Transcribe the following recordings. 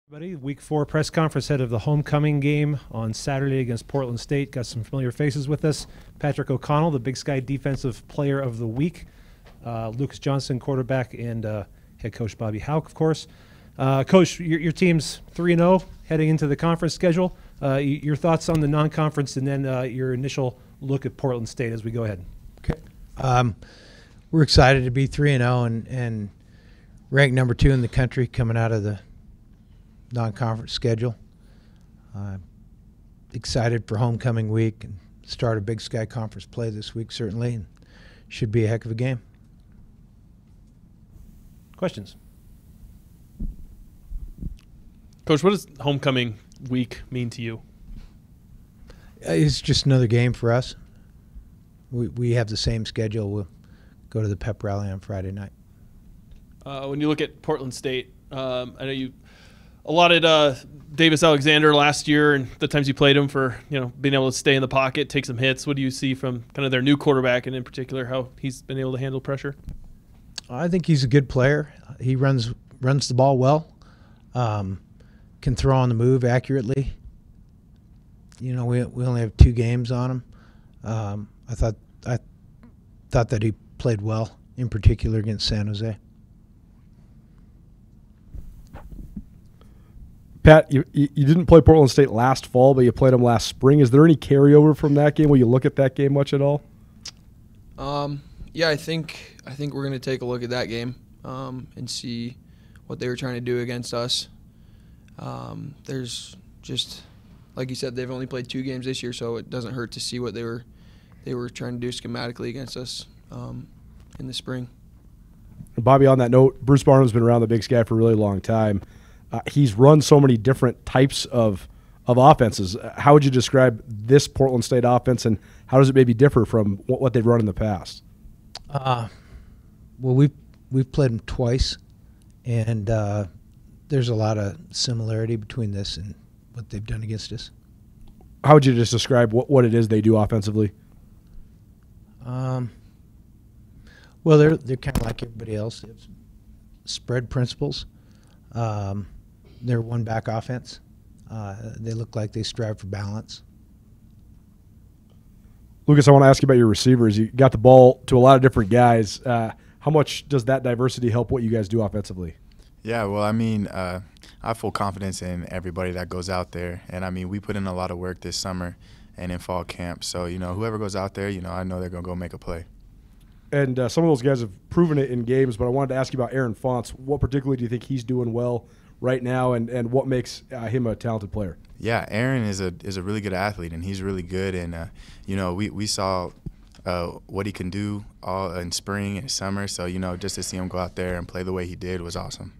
Everybody, Week 4 press conference ahead of the homecoming game on Saturday against Portland State. Got some familiar faces with us. Patrick O'Connell, the Big Sky Defensive Player of the Week. Lucas Johnson, quarterback, and head coach Bobby Houck, of course. Coach, your team's 3-0 heading into the conference schedule. Your thoughts on the non-conference and then your initial look at Portland State as we go ahead. Okay. We're excited to be 3-0 and ranked number 2 in the country coming out of the non-conference schedule. Excited for homecoming week and start a Big Sky Conference play this week, certainly. And should be a heck of a game. Questions? Coach, what does homecoming week mean to you? It's just another game for us. We have the same schedule. We'll go to the pep rally on Friday night. When you look at Portland State, I know you allotted Davis Alexander last year and the times you played him for being able to stay in the pocket, take some hits. What do you see from kind of their new quarterback and in particular how he's been able to handle pressure? I think he's a good player. He runs the ball well, can throw on the move accurately. We only have 2 games on him. I thought that he played well, in particular against San Jose. Pat, you didn't play Portland State last fall, but you played them last spring. Is there any carryover from that game? Will you look at that game much at all? Yeah, I think we're going to take a look at that game and see what they were trying to do against us. There's just, like you said, they've only played 2 games this year, so it doesn't hurt to see what they were trying to do schematically against us in the spring. Bobby, on that note, Bruce Barnum's been around the Big Sky for a really long time. He's run so many different types of offenses. How would you describe this Portland State offense, and how does it maybe differ from what they've run in the past? Well, we've played them twice, and there's a lot of similarity between this and what they've done against us. How would you just describe what it is they do offensively? Well, they're kind of like everybody else. They have spread principles. They're one-back offense. They look like they strive for balance. Lucas, I want to ask you about your receivers. You got the ball to a lot of different guys. How much does that diversity help what you guys do offensively? Yeah, well, I have full confidence in everybody that goes out there. And, we put in a lot of work this summer and in fall camp. So, whoever goes out there, I know they're going to go make a play. And some of those guys have proven it in games, but I wanted to ask you about Aaron Fonts. What particularly do you think he's doing well right now, and what makes him a talented player? Yeah, Aaron is a really good athlete, and he's really good. And, we saw what he can do all in spring and summer. So, just to see him go out there and play the way he did was awesome.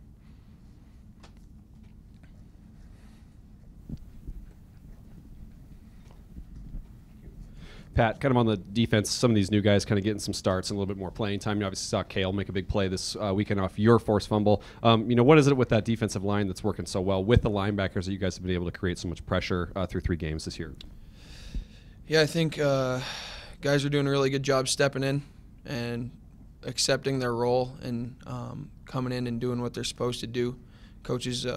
Pat, kind of on the defense, some of these new guys kind of getting some starts and a little bit more playing time. You obviously saw Kale make a big play this weekend off your forced fumble. What is it with that defensive line that's working so well with the linebackers that you guys have been able to create so much pressure through 3 games this year? Yeah, I think guys are doing a really good job stepping in and accepting their role and coming in and doing what they're supposed to do. Coaches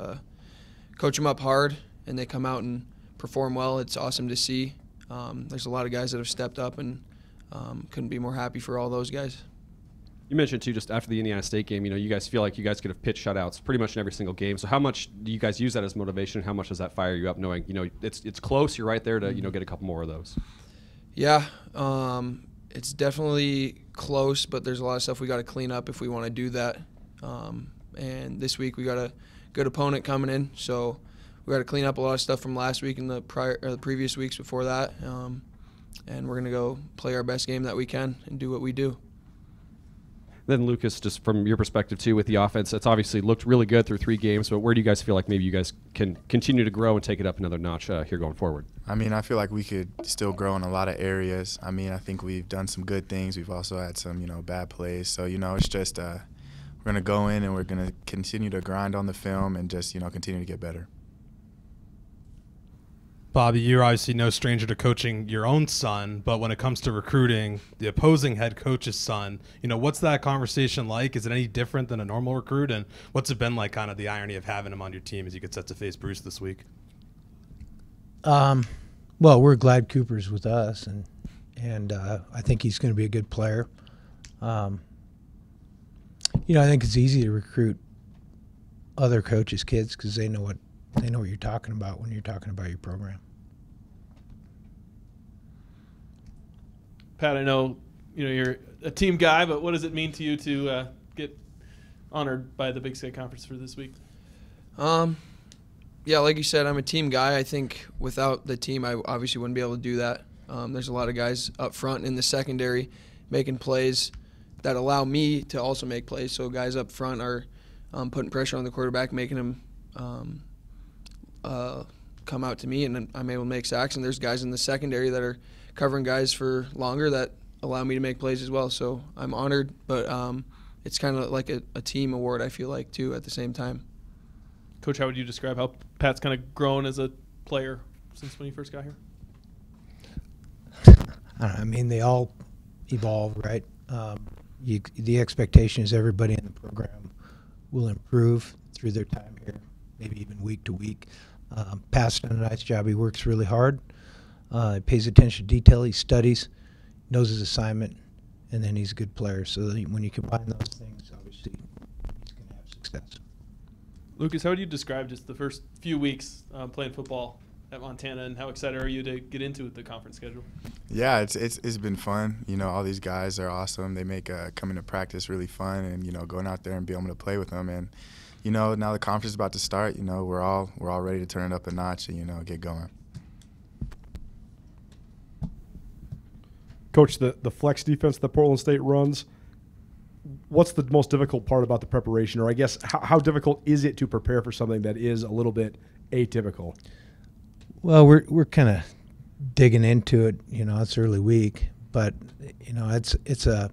coach them up hard, and they come out and perform well. It's awesome to see. There's a lot of guys that have stepped up, and couldn't be more happy for all those guys. You mentioned, too, just after the Indiana State game, you guys feel like you guys could have pitched shutouts pretty much in every single game. So how much do you guys use that as motivation? How much does that fire you up knowing, it's close, you're right there to, get a couple more of those? Yeah, it's definitely close, but there's a lot of stuff we got to clean up if we want to do that. And this week we got a good opponent coming in, so we got to clean up a lot of stuff from last week and the previous weeks before that, and we're going to go play our best game that we can and do what we do. Then, Lucas, just from your perspective, too, with the offense, it's obviously looked really good through 3 games, but where do you guys feel like maybe you guys can continue to grow and take it up another notch here going forward? I feel like we could still grow in a lot of areas. I think we've done some good things. We've also had some, bad plays. So, it's just we're going to go in and we're going to continue to grind on the film and just, continue to get better. Bobby, you're obviously no stranger to coaching your own son, but when it comes to recruiting the opposing head coach's son, what's that conversation like? Is it any different than a normal recruit? And what's it been like, kind of the irony of having him on your team as you get set to face Bruce this week? Well, we're glad Cooper's with us, and I think he's going to be a good player. I think it's easy to recruit other coaches' kids because they know what you're talking about when you're talking about your program. Pat, I know you're a team guy, but what does it mean to you to get honored by the Big Sky Conference for this week? Yeah, like you said, I'm a team guy. I think without the team, I obviously wouldn't be able to do that. There's a lot of guys up front in the secondary making plays that allow me to also make plays. So guys up front are putting pressure on the quarterback, making him come out to me, and I'm able to make sacks. And there's guys in the secondary that are covering guys for longer that allow me to make plays as well. So I'm honored, but it's kind of like a team award, I feel like, too, at the same time. Coach, how would you describe how Pat's kind of grown as a player since when he first got here? I don't know, I mean, they all evolve, right? The expectation is everybody in the program will improve through their time here, maybe even week to week. Pat's done a nice job. He works really hard. He pays attention to detail. He studies, knows his assignment, and then he's a good player. So when you combine those things, obviously, he's going to have success. Lucas, how would you describe just the first few weeks playing football at Montana, and how excited are you to get into the conference schedule? Yeah, it's been fun. All these guys are awesome. They make coming to practice really fun, and going out there and being able to play with them. And now the conference is about to start. We're all ready to turn it up a notch and get going. Coach, the flex defense that Portland State runs, what's the most difficult part about the preparation, or I guess how difficult is it to prepare for something that is a little bit atypical? Well, we're kind of digging into it. It's early week, but it's a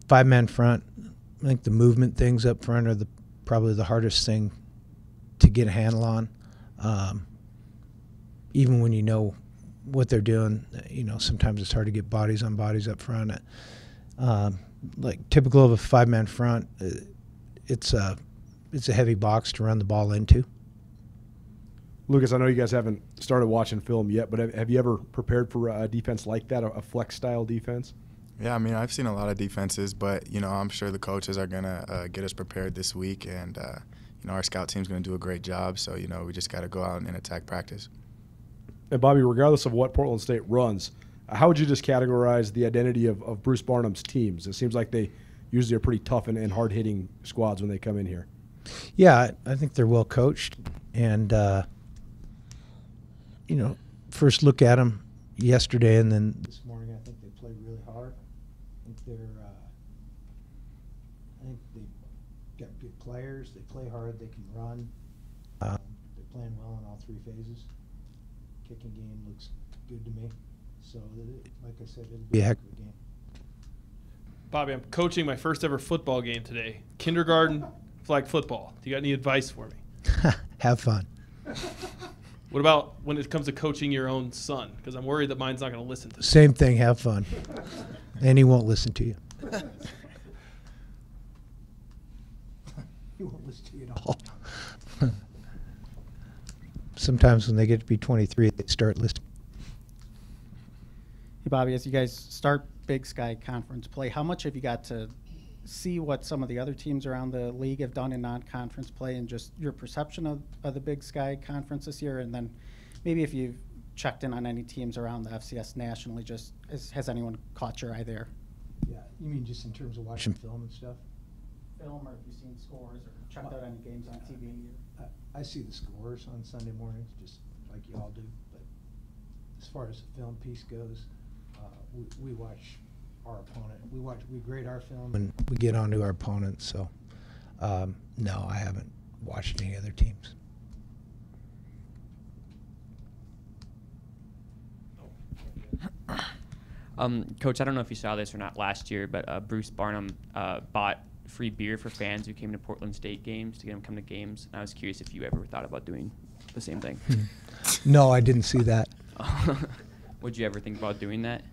5-man front. I think the movement things up front are probably the hardest thing to get a handle on. Even when you know what they're doing, sometimes it's hard to get bodies on bodies up front. Like typical of a 5-man front, it's a heavy box to run the ball into. Lucas, I know you guys haven't started watching film yet, but have you ever prepared for a defense like that, a flex-style defense? Yeah, I mean, I've seen a lot of defenses, but, I'm sure the coaches are going to get us prepared this week, and, our scout team's going to do a great job, so, we just got to go out and attack practice. And, Bobby, regardless of what Portland State runs, how would you just categorize the identity of Bruce Barnum's teams? It seems like they usually are pretty tough and hard-hitting squads when they come in here. Yeah, I think they're well coached, and first look at them yesterday and then this morning, I think they played really hard. I think they've got good players. They play hard. They can run. They're playing well in all 3 phases. Kicking game looks good to me. So, like I said, it'll be a heck of a game. Bobby, I'm coaching my first ever football game today. Kindergarten flag football. Do you got any advice for me? Have fun. What about when it comes to coaching your own son? Because I'm worried that mine's not going to listen to me. Same thing. Have fun. And he won't listen to you. He won't listen to you at all. Sometimes when they get to be 23, they start listening. Hey, Bobby, as you guys start Big Sky Conference play, how much have you got to see what some of the other teams around the league have done in non-conference play and just your perception of the Big Sky Conference this year? And then maybe if you've checked in on any teams around the FCS nationally, just has anyone caught your eye there? Yeah, you mean just in terms of watching film and stuff? Film, or have you seen scores or checked out any games on TV? I see the scores on Sunday mornings, just like you all do. But as far as the film piece goes, we watch our opponent. We grade our film and we get onto our opponent. So, no, I haven't watched any other teams. Coach, I don't know if you saw this or not last year, but Bruce Barnum bought free beer for fans who came to Portland State games to get them to come to games. And I was curious if you ever thought about doing the same thing. No, I didn't see that. Would you ever think about doing that?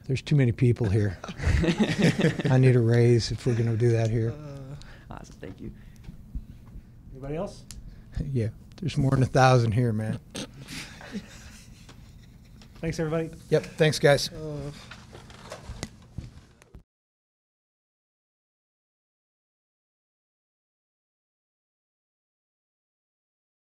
There's too many people here. I need a raise if we're going to do that here. Awesome, thank you. Anybody else? Yeah, there's more than 1,000 here, man. Thanks, everybody. Yep, thanks, guys.